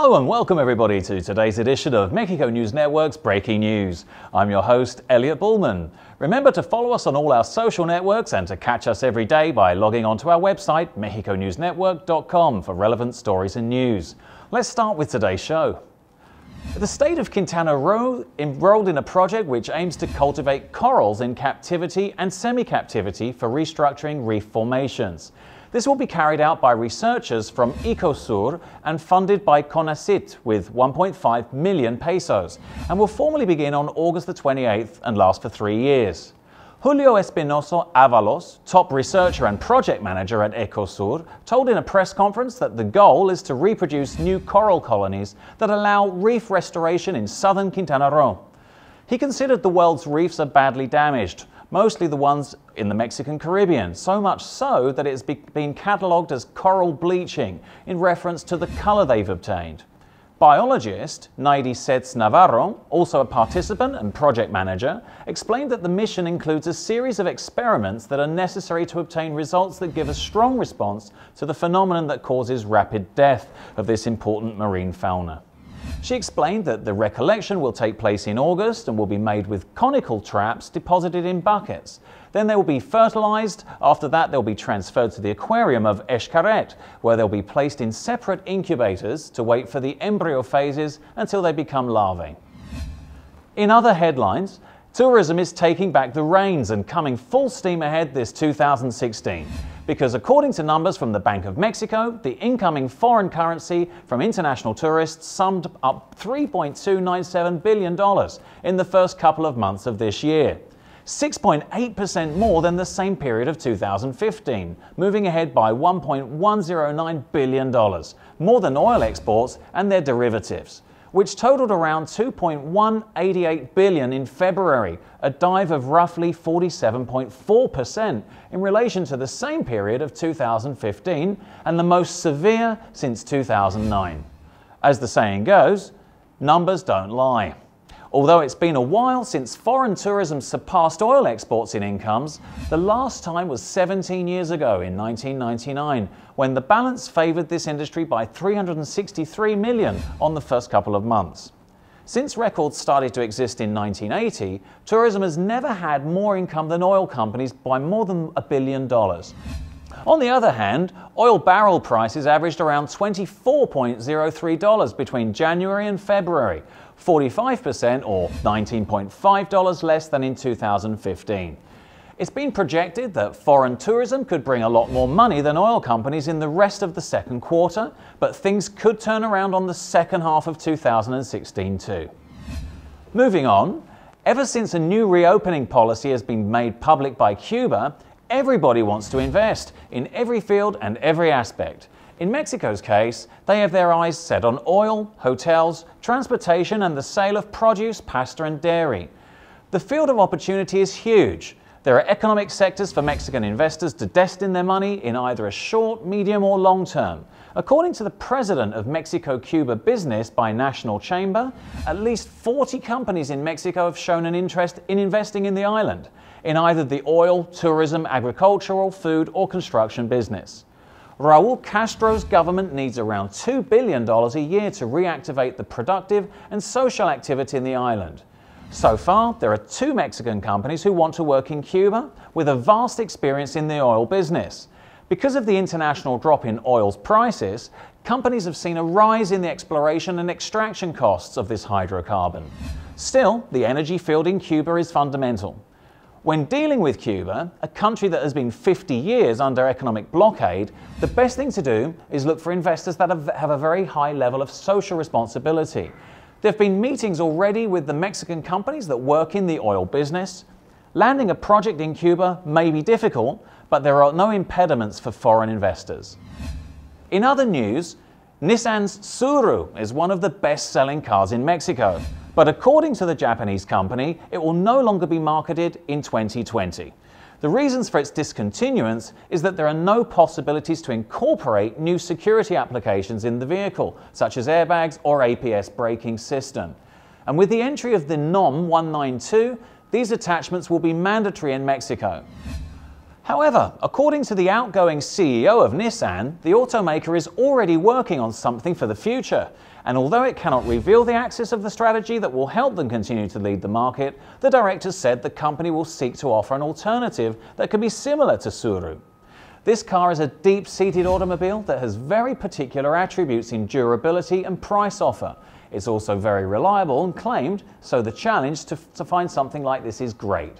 Hello and welcome everybody to today's edition of Mexico News Network's Breaking News. I'm your host, Elliot Bullman. Remember to follow us on all our social networks and to catch us every day by logging onto our website, mexiconewsnetwork.com, for relevant stories and news. Let's start with today's show. The state of Quintana Roo enrolled in a project which aims to cultivate corals in captivity and semi-captivity for restructuring reef formations. This will be carried out by researchers from ECOSUR and funded by CONACYT with 1.5 million pesos and will formally begin on August the 28th and last for 3 years. Julio Espinoso Avalos, top researcher and project manager at ECOSUR, told in a press conference that the goal is to reproduce new coral colonies that allow reef restoration in southern Quintana Roo. He considered the world's reefs are badly damaged, mostly the ones in the Mexican Caribbean, so much so that it's been catalogued as coral bleaching in reference to the colour they've obtained. Biologist Naidy Setz Navarro, also a participant and project manager, explained that the mission includes a series of experiments that are necessary to obtain results that give a strong response to the phenomenon that causes rapid death of this important marine fauna. She explained that the recollection will take place in August and will be made with conical traps deposited in buckets. Then they will be fertilized. After that, they'll be transferred to the aquarium of Xcaret, where they'll be placed in separate incubators to wait for the embryo phases until they become larvae. In other headlines, tourism is taking back the reins and coming full steam ahead this 2016. Because according to numbers from the Bank of Mexico, the incoming foreign currency from international tourists summed up $3.297 billion in the first couple of months of this year. 6.8% more than the same period of 2015, moving ahead by $1.109 billion, more than oil exports and their derivatives, which totaled around $2.188 billion in February, a dive of roughly 47.4% in relation to the same period of 2015 and the most severe since 2009. As the saying goes, numbers don't lie. Although it's been a while since foreign tourism surpassed oil exports in incomes, the last time was 17 years ago in 1999, when the balance favoured this industry by $363 million on the first couple of months. Since records started to exist in 1980, tourism has never had more income than oil companies by more than $1 billion. On the other hand, oil barrel prices averaged around $24.03 between January and February, 45% or $19.5 less than in 2015. It's been projected that foreign tourism could bring a lot more money than oil companies in the rest of the second quarter, but things could turn around on the second half of 2016 too. Moving on, ever since a new reopening policy has been made public by Cuba, everybody wants to invest in every field and every aspect. In Mexico's case, they have their eyes set on oil, hotels, transportation and the sale of produce, pasta and dairy. The field of opportunity is huge. There are economic sectors for Mexican investors to destine their money in either a short, medium or long term. According to the president of Mexico-Cuba Business by National Chamber, at least 40 companies in Mexico have shown an interest in investing in the island, in either the oil, tourism, agricultural, food or construction business. Raul Castro's government needs around $2 billion a year to reactivate the productive and social activity in the island. So far, there are 2 Mexican companies who want to work in Cuba with a vast experience in the oil business. Because of the international drop in oil's prices, companies have seen a rise in the exploration and extraction costs of this hydrocarbon. Still, the energy field in Cuba is fundamental. When dealing with Cuba, a country that has been 50 years under economic blockade, the best thing to do is look for investors that have a very high level of social responsibility. There have been meetings already with the Mexican companies that work in the oil business. Landing a project in Cuba may be difficult, but there are no impediments for foreign investors. In other news, Nissan's Tsuru is one of the best-selling cars in Mexico. But according to the Japanese company, it will no longer be marketed in 2020. The reasons for its discontinuance is that there are no possibilities to incorporate new security applications in the vehicle, such as airbags or ABS braking system. And with the entry of the NOM 192, these attachments will be mandatory in Mexico. However, according to the outgoing CEO of Nissan, the automaker is already working on something for the future, And although it cannot reveal the axis of the strategy that will help them continue to lead the market, the directors said the company will seek to offer an alternative that can be similar to Suru. This car is a deep-seated automobile that has very particular attributes in durability and price offer. It's also very reliable and claimed, so the challenge to find something like this is great.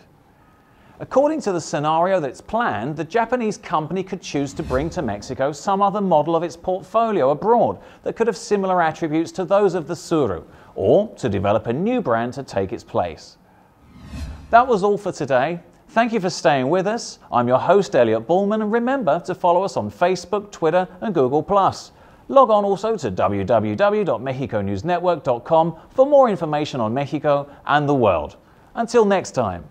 According to the scenario that's planned, the Japanese company could choose to bring to Mexico some other model of its portfolio abroad that could have similar attributes to those of the Suru, or to develop a new brand to take its place. That was all for today. Thank you for staying with us. I'm your host, Elliot Bullman, and remember to follow us on Facebook, Twitter, and Google+. Log on also to www.mexiconewsnetwork.com for more information on Mexico and the world. Until next time.